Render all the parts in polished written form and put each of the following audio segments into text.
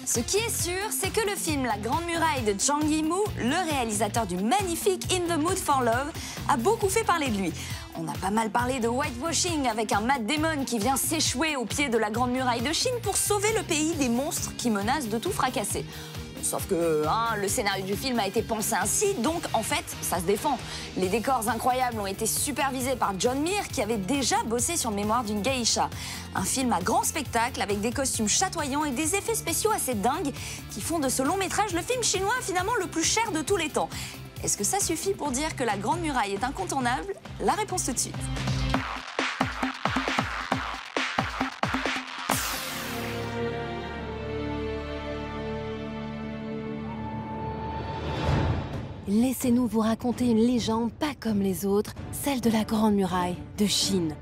Ce qui est sûr, c'est que le film La Grande Muraille de Zhang Yimou, le réalisateur du magnifique In the Mood for Love, a beaucoup fait parler de lui. On a pas mal parlé de whitewashing avec un Matt Damon qui vient s'échouer au pied de la Grande Muraille de Chine pour sauver le pays des monstres qui menacent de tout fracasser. Sauf que le scénario du film a été pensé ainsi, donc en fait, ça se défend. Les décors incroyables ont été supervisés par John Mears, qui avait déjà bossé sur Mémoire d'une geisha. Un film à grand spectacle, avec des costumes chatoyants et des effets spéciaux assez dingues, qui font de ce long métrage le film chinois finalement le plus cher de tous les temps. Est-ce que ça suffit pour dire que La Grande Muraille est incontournable? La réponse tout de suite. Laissez-nous vous raconter une légende pas comme les autres, celle de la Grande Muraille de Chine.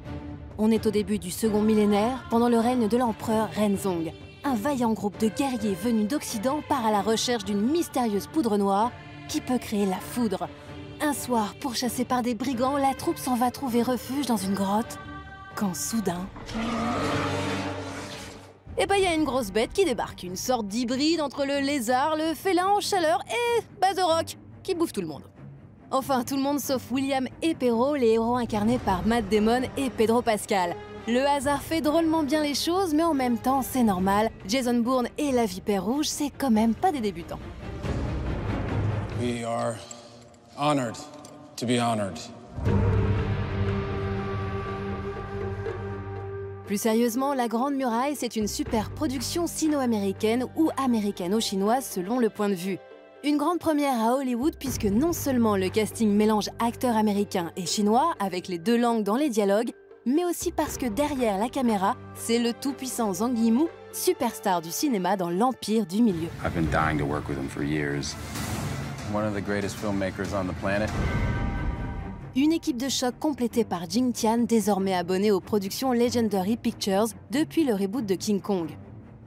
On est au début du second millénaire, pendant le règne de l'empereur Renzong. Un vaillant groupe de guerriers venus d'Occident part à la recherche d'une mystérieuse poudre noire qui peut créer la foudre. Un soir, pourchassée par des brigands, la troupe s'en va trouver refuge dans une grotte, quand soudain... Et bah, il y a une grosse bête qui débarque, une sorte d'hybride entre le lézard, le félin en chaleur et Baz de Rock, qui bouffe tout le monde. Enfin, tout le monde sauf William et Perrault, les héros incarnés par Matt Damon et Pedro Pascal. Le hasard fait drôlement bien les choses, mais en même temps, c'est normal. Jason Bourne et la Vipère Rouge, c'est quand même pas des débutants. We are honored to be honored. Plus sérieusement, La Grande Muraille, c'est une super production sino-américaine ou américano-chinoise selon le point de vue. Une grande première à Hollywood puisque non seulement le casting mélange acteurs américains et chinois avec les deux langues dans les dialogues, mais aussi parce que derrière la caméra, c'est le tout-puissant Zhang Yimou, superstar du cinéma dans l'empire du milieu. I've been dying to work with him for years. One of the greatest filmmakers on the planet. Une équipe de choc complétée par Jing Tian, désormais abonné aux productions Legendary Pictures depuis le reboot de King Kong.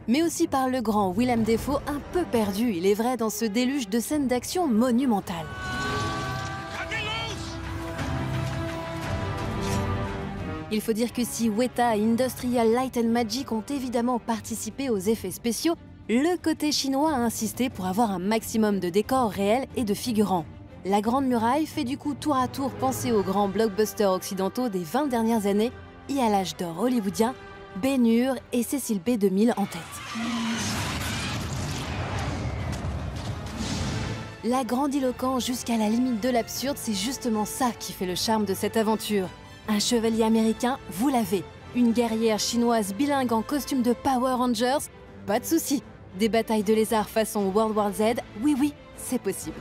Mais aussi par le grand Willem Dafoe, un peu perdu, il est vrai, dans ce déluge de scènes d'action monumentales. Il faut dire que si Weta et Industrial Light and Magic ont évidemment participé aux effets spéciaux, le côté chinois a insisté pour avoir un maximum de décors réels et de figurants. La Grande Muraille fait du coup tour à tour penser aux grands blockbusters occidentaux des 20 dernières années et à l'âge d'or hollywoodien, Ben-Hur et Cecil B. 2000 en tête. La grandiloquence jusqu'à la limite de l'absurde, c'est justement ça qui fait le charme de cette aventure. Un chevalier américain, vous l'avez. Une guerrière chinoise bilingue en costume de Power Rangers, pas de souci. Des batailles de lézards façon World War Z, oui, c'est possible.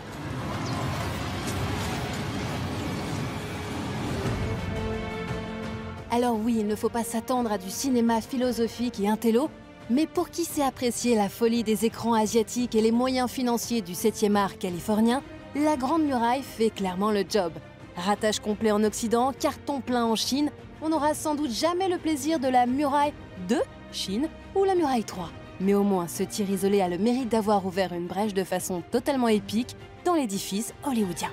Alors oui, il ne faut pas s'attendre à du cinéma philosophique et intello, mais pour qui sait apprécier la folie des écrans asiatiques et les moyens financiers du 7e art californien, La Grande Muraille fait clairement le job. Ratage complet en Occident, carton plein en Chine, on n'aura sans doute jamais le plaisir de la Muraille de Chine ou la Muraille 3. Mais au moins, ce tir isolé a le mérite d'avoir ouvert une brèche de façon totalement épique dans l'édifice hollywoodien.